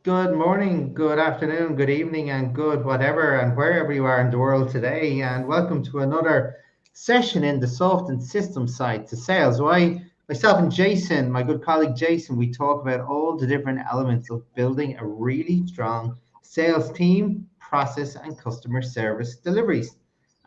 Good morning, good afternoon, good evening, and good whatever and wherever you are in the world today. And welcome to another session in the soft and system side to sales. Myself and Jason, my good colleague Jason, we talk about all the different elements of building a really strong sales team, process, and customer service deliveries.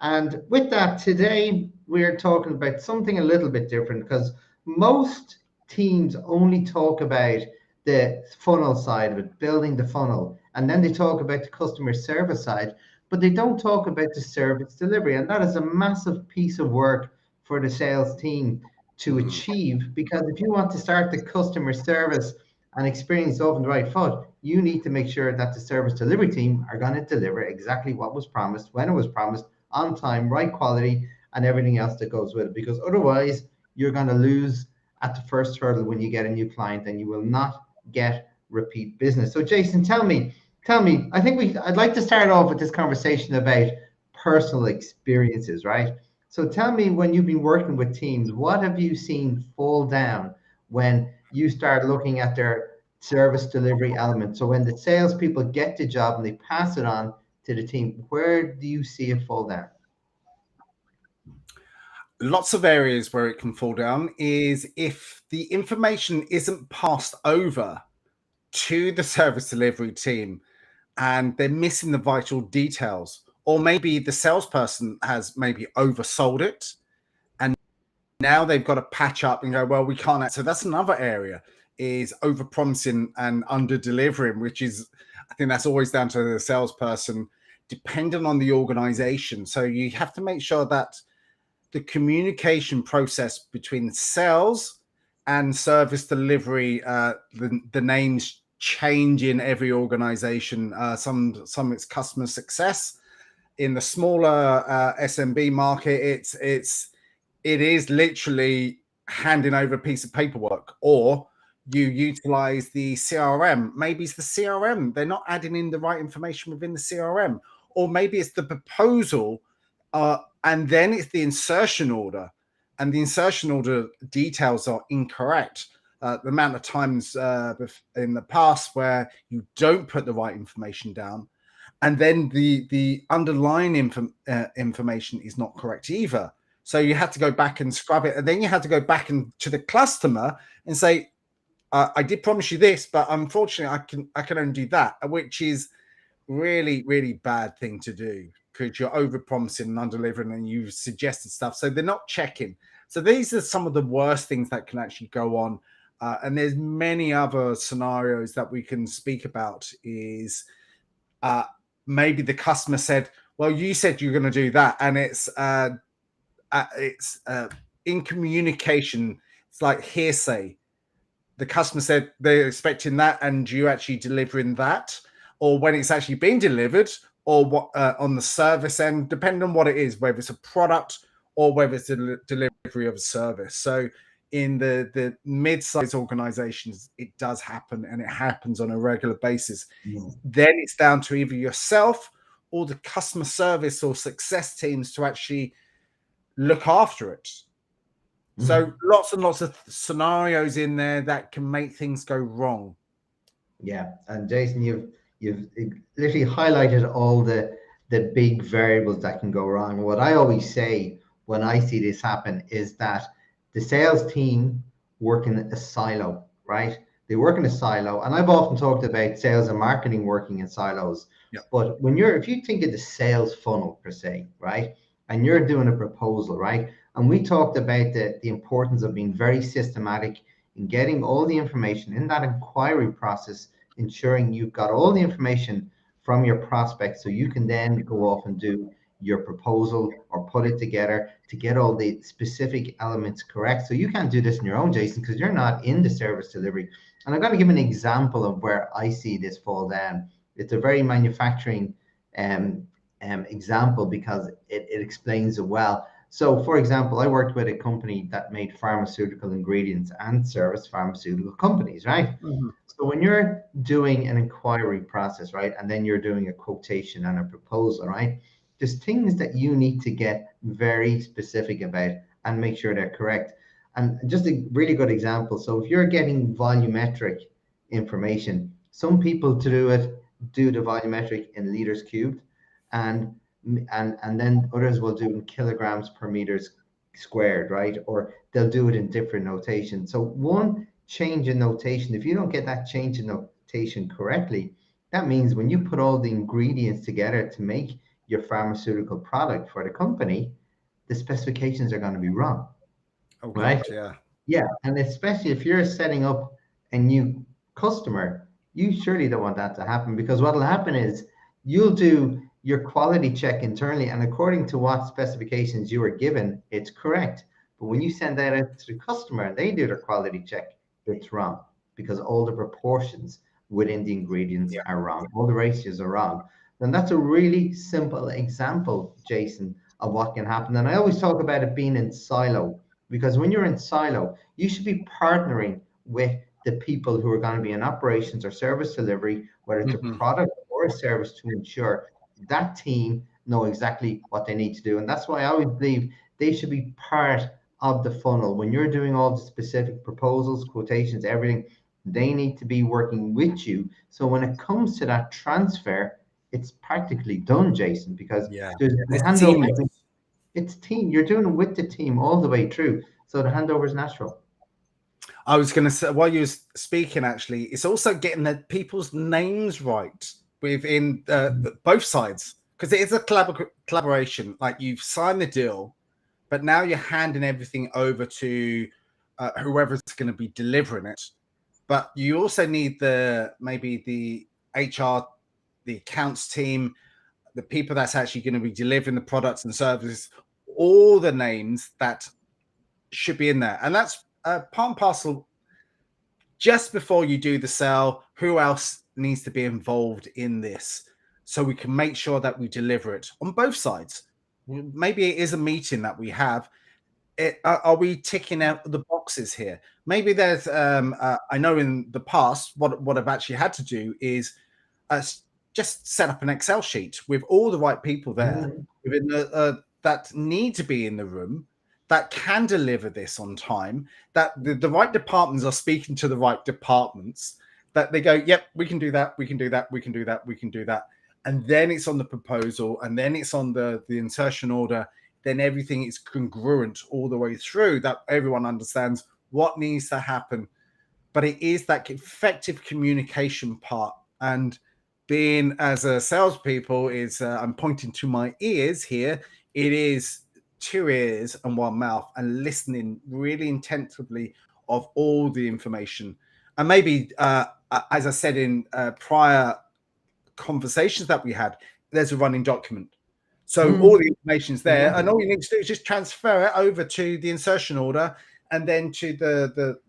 And with that, today we're talking about something a little bit different because most teams only talk about the funnel side of it, building the funnel, and then they talk about the customer service side, but they don't talk about the service delivery. And that is a massive piece of work for the sales team to Mm. achieve because if you want to start the customer service and experience off on the right foot, you need to make sure that the service delivery team are going to deliver exactly what was promised, when it was promised, on time, right quality, and everything else that goes with it. Because otherwise, you're going to lose at the first hurdle when you get a new client, and you will not get repeat business. So, Jason, tell me. I'd like to start off with this conversation about personal experiences, right? So, tell me when you've been working with teams, what have you seen fall down when you start looking at their service delivery element? So, when the salespeople get the job and they pass it on to the team, where do you see it fall down? Lots of areas where it can fall down is if the information isn't passed over to the service delivery team and they're missing the vital details, or maybe the salesperson has maybe oversold it and now they've got to patch up and go, well, we can't. So that's another area is over promising and under delivering, which is, I think that's always down to the salesperson, depending on the organization. So you have to make sure that the communication process between sales and service delivery, the names change in every organization. Some it's customer success. In the smaller SMB market, it is literally handing over a piece of paperwork, or you utilize the CRM. Maybe it's the CRM. They're not adding in the right information within the CRM, or maybe it's the proposal, and then it's the insertion order, and the insertion order details are incorrect. The amount of times in the past where you don't put the right information down, and then the underlying information is not correct either. So you had to go back and scrub it, and then you had to go back and to the customer and say, "I did promise you this, but unfortunately, I can only do that," which is really really bad thing to do because you're over promising and under delivering, and you've suggested stuff, so they're not checking. So these are some of the worst things that can actually go on, and there's many other scenarios that we can speak about. Is uh, maybe the customer said, "Well, you said you're going to do that," and it's in communication. It's like hearsay. The customer said they're expecting that, and you actually delivering that, or when it's actually been delivered, or what on the service end, depending on what it is, whether it's a product or whether it's a delivery of a service. So in the mid-sized organizations, it does happen, and it happens on a regular basis. Mm. Then it's down to either yourself or the customer service or success teams to actually look after it. So Mhm. lots and lots of scenarios in there that can make things go wrong. Yeah, and Jason, you've literally highlighted all the big variables that can go wrong. What I always say when I see this happen is that the sales team work in a silo, right? They work in a silo, and I've often talked about sales and marketing working in silos. Yeah. But if you think of the sales funnel per se, right, and you're doing a proposal, right, and we talked about the importance of being very systematic in getting all the information in that inquiry process, ensuring you've got all the information from your prospect so you can then go off and do your proposal or put it together to get all the specific elements correct. So you can't do this on your own, Jason, because you're not in the service delivery. And I'm going to give an example of where I see this fall down. It's a very manufacturing um, example because it explains it well. So, for example, I worked with a company that made pharmaceutical ingredients and service pharmaceutical companies, right? Mhm. So, when you're doing an inquiry process, right, and then you're doing a quotation and a proposal, right, there's things that you need to get very specific about and make sure they're correct. And just a really good example. So, if you're getting volumetric information, Some people to do it do the volumetric in liters cubed, and and then others will do in kilograms per meters squared, right? Or they'll do it in different notation. So one change in notation, if you don't get that change in notation correctly, that means when you put all the ingredients together to make your pharmaceutical product for the company, the specifications are going to be wrong, Oh right? God, yeah. Yeah, and especially if you're setting up a new customer, you surely don't want that to happen, because what will happen is you'll do your quality check internally, and according to what specifications you were given, it's correct. But when you send that out to the customer and they do their quality check, it's wrong, because all the proportions within the ingredients Yeah. are wrong, all the ratios are wrong. And that's a really simple example, Jason, of what can happen. And I always talk about it being in silo, because when you're in silo, you should be partnering with the people who are going to be in operations or service delivery, whether it's a Mhm. product or a service, to ensure that team know exactly what they need to do. And that's why I always believe they should be part of the funnel. When you're doing all the specific proposals, quotations, everything, they need to be working with you. So when it comes to that transfer, it's practically done, Jason, because Yeah. there's the It's handover. seamless. It's team. You're doing it with the team all the way through. So the handover is natural. I was going to say, while you were speaking, actually, it's also getting the people's names right within both sides, because it is a collaboration. Like, you've signed the deal, but now you're handing everything over to whoever's going to be delivering it. But you also need maybe the HR, the accounts team, the people that's actually going to be delivering the products and services, all the names that should be in there. And that's part and parcel. Just before you do the sale, who else needs to be involved in this, so we can make sure that we deliver it on both sides? Maybe it is a meeting that we have. Are we ticking out the boxes here? Maybe there's I know in the past what I've actually had to do is uh, just set up an Excel sheet with all the right people there Mhm. within that need to be in the room, that can deliver this on time, that the right departments are speaking to the right departments, that they go, yep, we can do that, we can do that, we can do that, we can do that. And then it's on the proposal, and then it's on the insertion order. Then everything is congruent all the way through, that everyone understands what needs to happen. But it is that effective communication part. And being as a salespeople is, I'm pointing to my ears here. It is 2 ears and 1 mouth, and listening really intensively of all the information. And maybe, as I said in prior conversations that we had, there's a running document. So all Mhm. the information's there, and Exactly. all you need to do is just transfer it over to the insertion order, and then to the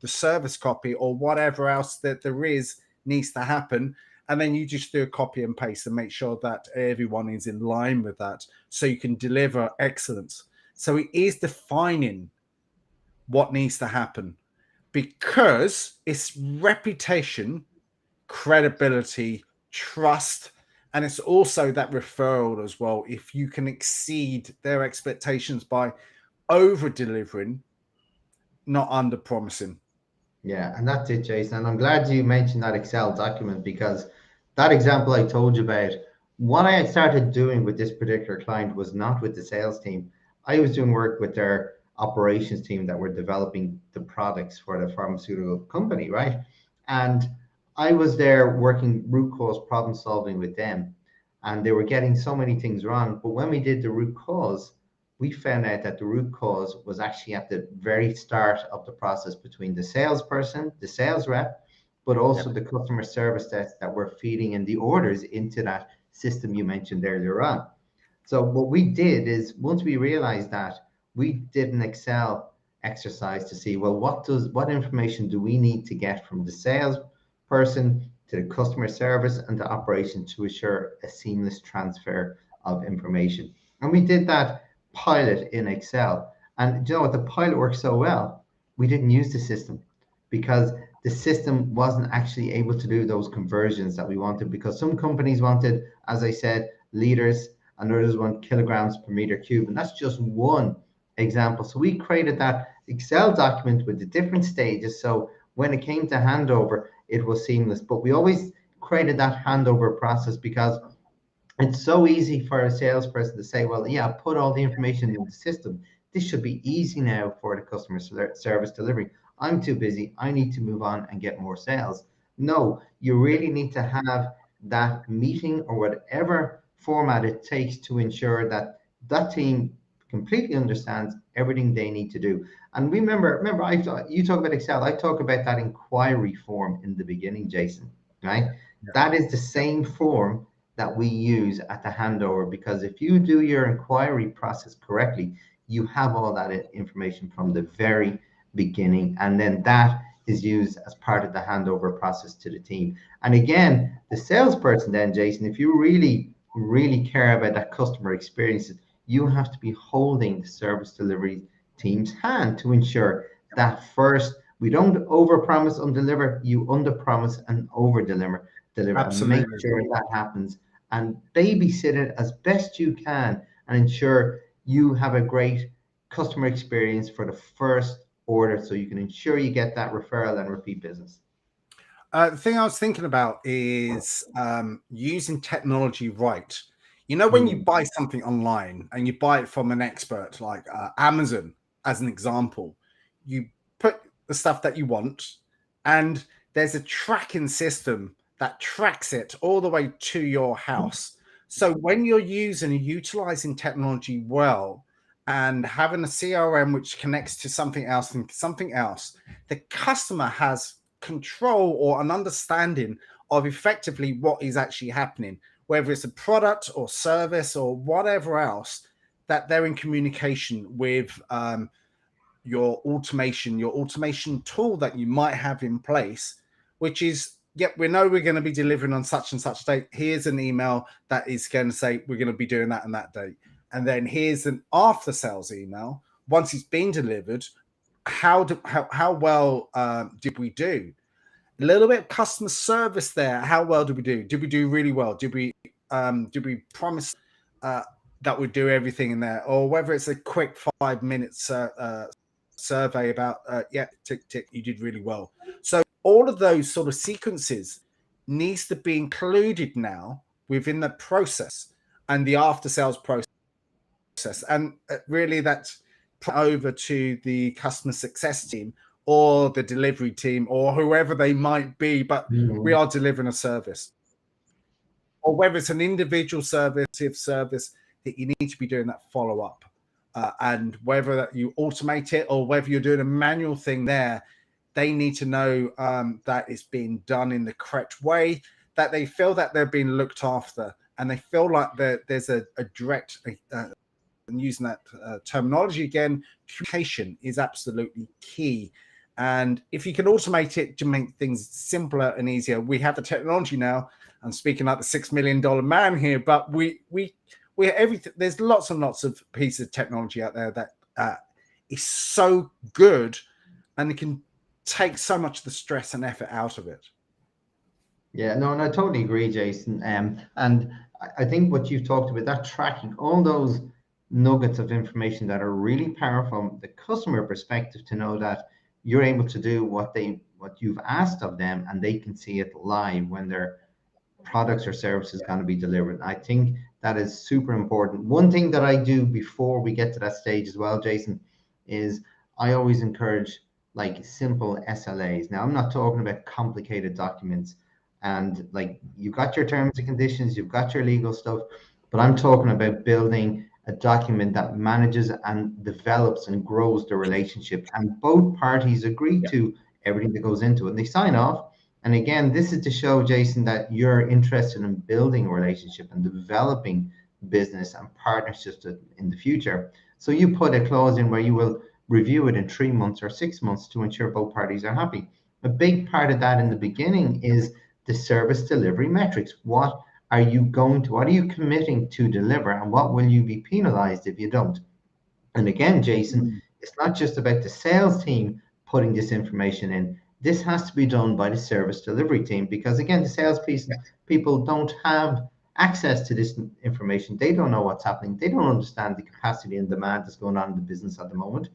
service copy, or whatever else that there is needs to happen. And then you just do a copy and paste and make sure that everyone is in line with that, so you can deliver excellence. So it is defining what needs to happen, because it's reputation, credibility, trust, and it's also that referral as well. If you can exceed their expectations by over delivering, not under promising. Yeah, and that's it, Jason. And I'm glad you mentioned that Excel document, because that example I told you about, what I had started doing with this particular client was not with the sales team. I was doing work with their operations team that were developing the products for the pharmaceutical company, right? And I was there working root cause problem solving with them. And they were getting so many things wrong. But when we did the root cause, we found out that the root cause was actually at the very start of the process between the salesperson, the sales rep, but also Yep. the customer service desk that were feeding in the orders into that system you mentioned earlier on. So what we did is, once we realized that, we did an Excel exercise to see, well, what information do we need to get from the sales person to the customer service and to operations to assure a seamless transfer of information. And we did that pilot in Excel. And you know what? The pilot worked so well, we didn't use the system, because the system wasn't actually able to do those conversions that we wanted, because some companies wanted, as I said, liters, and others want kilograms per meter cube. And that's just one example. So we created that Excel document with the different stages. So when it came to handover, it was seamless. But we always created that handover process because it's so easy for a salesperson to say, well, yeah, put all the information in the system. This should be easy now for the customer service delivery. I'm too busy. I need to move on and get more sales. No, you really need to have that meeting or whatever format it takes to ensure that that team completely understands everything they need to do. And remember, you talk about Excel. I talk about that inquiry form in the beginning, Jason. Right? Yeah. That is the same form that we use at the handover, because if you do your inquiry process correctly, you have all that information from the very beginning, and then that is used as part of the handover process to the team. And again, the salesperson then, Jason, if you really care about that customer experience, you have to be holding the service delivery team's hand to ensure that first we don't overpromise and deliver, you underpromise and deliver and make Absolutely. sure that happens, and babysit it as best you can and ensure you have a great customer experience for the first order so you can ensure you get that referral and repeat business. The thing I was thinking about is using technology right. You know, when you buy something online and you buy it from an expert like Amazon, as an example, you put the stuff that you want, and there's a tracking system that tracks it all the way to your house. So when you're using and utilizing technology well and having a CRM which connects to something else and something else, the customer has control or an understanding of effectively what is actually happening, whether it's a product or service or whatever else, that they're in communication with your automation tool that you might have in place, which is, yep, we know we're going to be delivering on such and such date. Here's an email that is going to say we're going to be doing that on that date. And then here's an after sales email. Once it's been delivered, how well did we do? A little bit of customer service there. How well did we do? Did we do really well? Did we promise that we'd do everything in there? Or whether it's a quick 5 minutes survey about yeah, tick tick, you did really well. So all of those sort of sequences needs to be included now within the process and the after sales process, and really that's over to the customer success team or the delivery team or whoever they might be, but we are delivering a service. Or whether it's an individual service that you need to be doing that follow-up. And whether that you automate it or whether you're doing a manual thing there, they need to know that it's being done in the correct way, that they feel that they're being looked after, and they feel like there's a direct, and using that terminology again, communication is absolutely key. And if you can automate it to make things simpler and easier, we have the technology now. I'm speaking like the $6 million man here, but we everything. There's lots and lots of pieces of technology out there that is so good, and it can take so much of the stress and effort out of it. Yeah, no, and I totally agree, Jason. And I think what you've talked about, that tracking, all those nuggets of information that are really powerful from the customer perspective, to know that you're able to do what you've asked of them, and they can see it live when their products or services going to be delivered. I think that is super important. One thing that I do before we get to that stage as well, Jason, is I always encourage like simple SLAs. Now, I'm not talking about complicated documents, and like you've got your terms and conditions, you've got your legal stuff, but I'm talking about building a document that manages and develops and grows the relationship, and both parties agree to everything that goes into it, and they sign off. And again, this is to show, Jason, that you're interested in building a relationship and developing business and partnerships in the future. So you put a clause in where you will review it in 3 months or 6 months to ensure both parties are happy. A big part of that in the beginning is the service delivery metrics. What are you committing to deliver, and what will you be penalized if you don't? And again, Jason, it's not just about the sales team putting this information in. This has to be done by the service delivery team, because again, the sales people don't have access to this information. They don't know what's happening. They don't understand the capacity and demand that's going on in the business at the moment.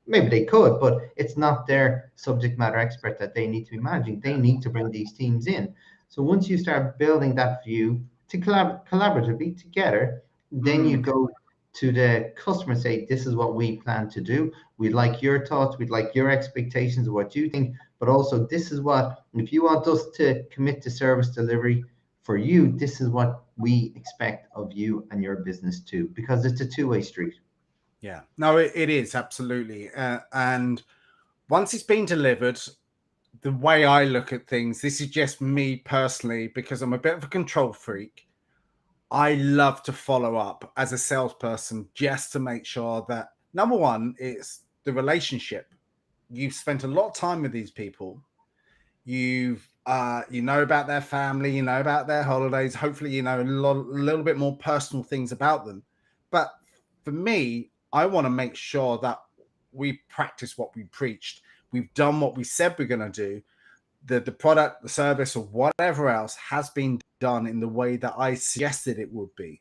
maybe they could, but it's not their subject matter expert that they need to be managing. They need to bring these teams in. So once you start building that view to collaboratively together, then you go to the customer and say, this is what we plan to do. We'd like your thoughts. We'd like your expectations of what you think. But also, this is what, if you want us to commit to service delivery for you, this is what we expect of you and your business too, because it's a two-way street. Yeah, no, it is absolutely. And once it's been delivered, the way I look at things, this is just me personally, because I'm a bit of a control freak. I love to follow up as a salesperson just to make sure that, number one, it's the relationship. You've spent a lot of time with these people. You know about their family, you know about their holidays. Hopefully, you know a little bit more personal things about them. But for me, I want to make sure that we practice what we preached. We've done what we said we're going to do. The product, the service, or whatever else has been done in the way that I suggested it would be.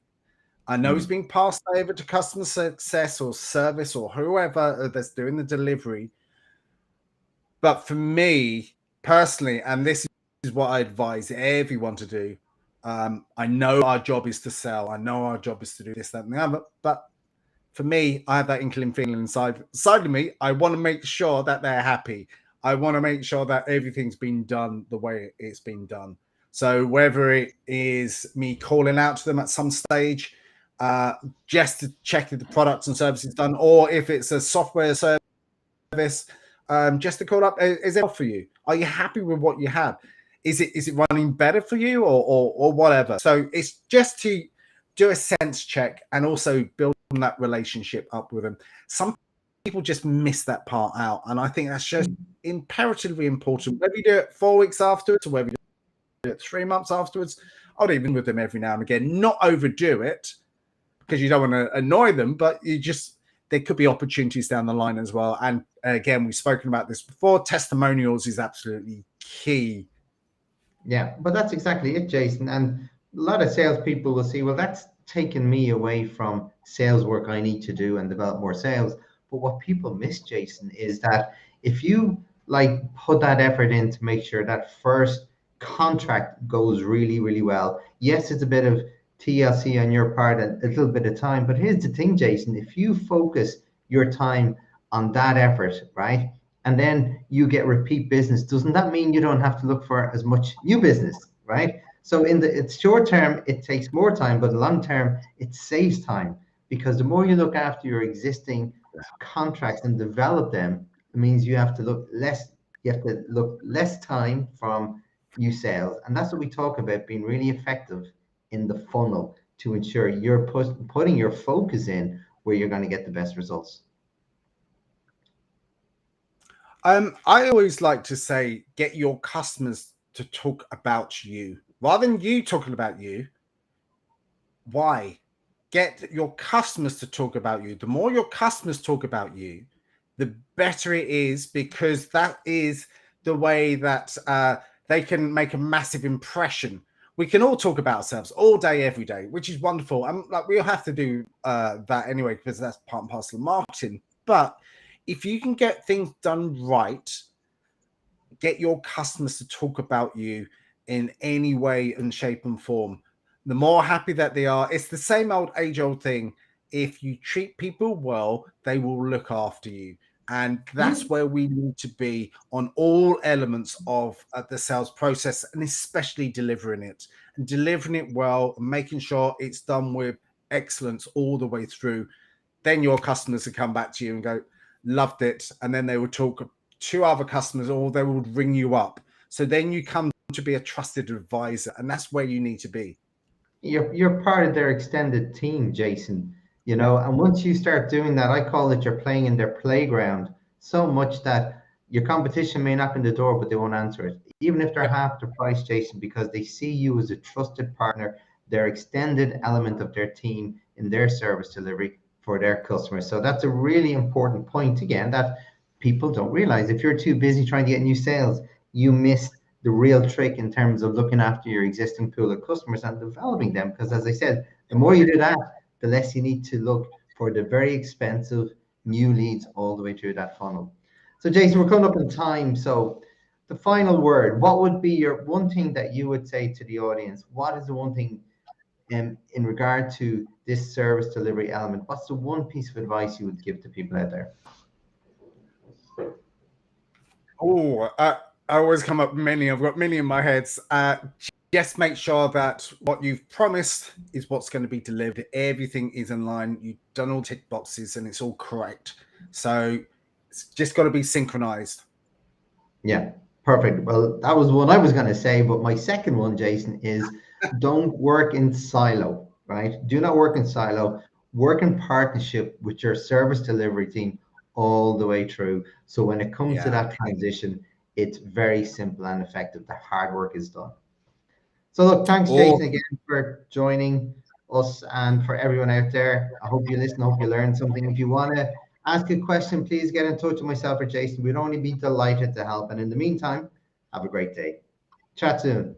I know it's being passed over to customer success or service or whoever that's doing the delivery. But for me personally, and this is what I advise everyone to do, I know our job is to sell. I know our job is to do this, that, and the other. But for me, I have that inkling feeling inside of me. I want to make sure that they're happy. I want to make sure that everything's been done the way it's been done. So whether it is me calling out to them at some stage, just to check if the products and services done, or if it's a software service, just to call up, is it for you? Are you happy with what you have? Is it running better for you, or whatever? So it's just to do a sense check and also build that relationship up with them. Some people just miss that part out, and I think that's just imperatively important. Whether you do it 4 weeks afterwards, or whether you do it 3 months afterwards, I'd even with them every now and again. Not overdo it, because you don't want to annoy them, but there could be opportunities down the line as well. And again, we've spoken about this before. Testimonials is absolutely key. Yeah, but that's exactly it, Jason. And a lot of salespeople will see, well, that's taken me away from sales work I need to do and develop more sales. But what people miss, Jason, is that if you like put that effort in to make sure that first contract goes really, really well. Yes, it's a bit of TLC on your part and a little bit of time. But here's the thing, Jason, if you focus your time on that effort, right? And then you get repeat business, doesn't that mean you don't have to look for as much new business, right? So in the it's short term, it takes more time, but long term, it saves time because the more you look after your existing contracts and develop them, it means you have to look less time from new sales. And that's what we talk about being really effective in the funnel to ensure you're putting your focus in where you're going to get the best results. I always like to say, get your customers to talk about you rather than you talking about you. Why? Get your customers to talk about you. The more your customers talk about you, the better it is, because that is the way that they can make a massive impression. We can all talk about ourselves all day, every day, which is wonderful. And like we'll have to do that anyway, because that's part and parcel of marketing. But if you can get things done right, get your customers to talk about you in any way and shape and form, the more happy that they are. It's the same old age-old thing. If you treat people well, they will look after you. And that's where we need to be on all elements of the sales process, and especially delivering it well, and making sure it's done with excellence all the way through. Then your customers will come back to you and go, loved it. And then they will talk to other customers, or they will ring you up. So then you come to be a trusted advisor, and that's where you need to be. You're part of their extended team, Jason. And once you start doing that, I call it you're playing in their playground so much that your competition may knock on the door, but they won't answer it, even if they're half the price, Jason, because they see you as a trusted partner, their extended element of their team in their service delivery for their customers. So that's a really important point again that people don't realize. If you're too busy trying to get new sales, you miss the real trick in terms of looking after your existing pool of customers and developing them. Because as I said, the more you do that, the less you need to look for the very expensive new leads all the way through that funnel. So Jason, we're coming up in time. So the final word, what would be your one thing that you would say to the audience? What is the one thing in regard to this service delivery element? What's the one piece of advice you would give to people out there? Oh, I always come up with many. I've got many in my head. Just make sure that what you've promised is what's going to be delivered. Everything is in line. You've done all tick boxes and it's all correct. So it's just got to be synchronized. Yeah, perfect. Well, that was one I was going to say, but my second one, Jason, is don't work in silo, right? Do not work in silo. Work in partnership with your service delivery team all the way through. So when it comes to that transition, it's very simple and effective. The hard work is done. So look, thanks, Jason, again for joining us, and for everyone out there. I hope you listen. I hope you learned something. If you want to ask a question, please get in touch with myself or Jason. We'd only be delighted to help. And in the meantime, have a great day. Chat soon.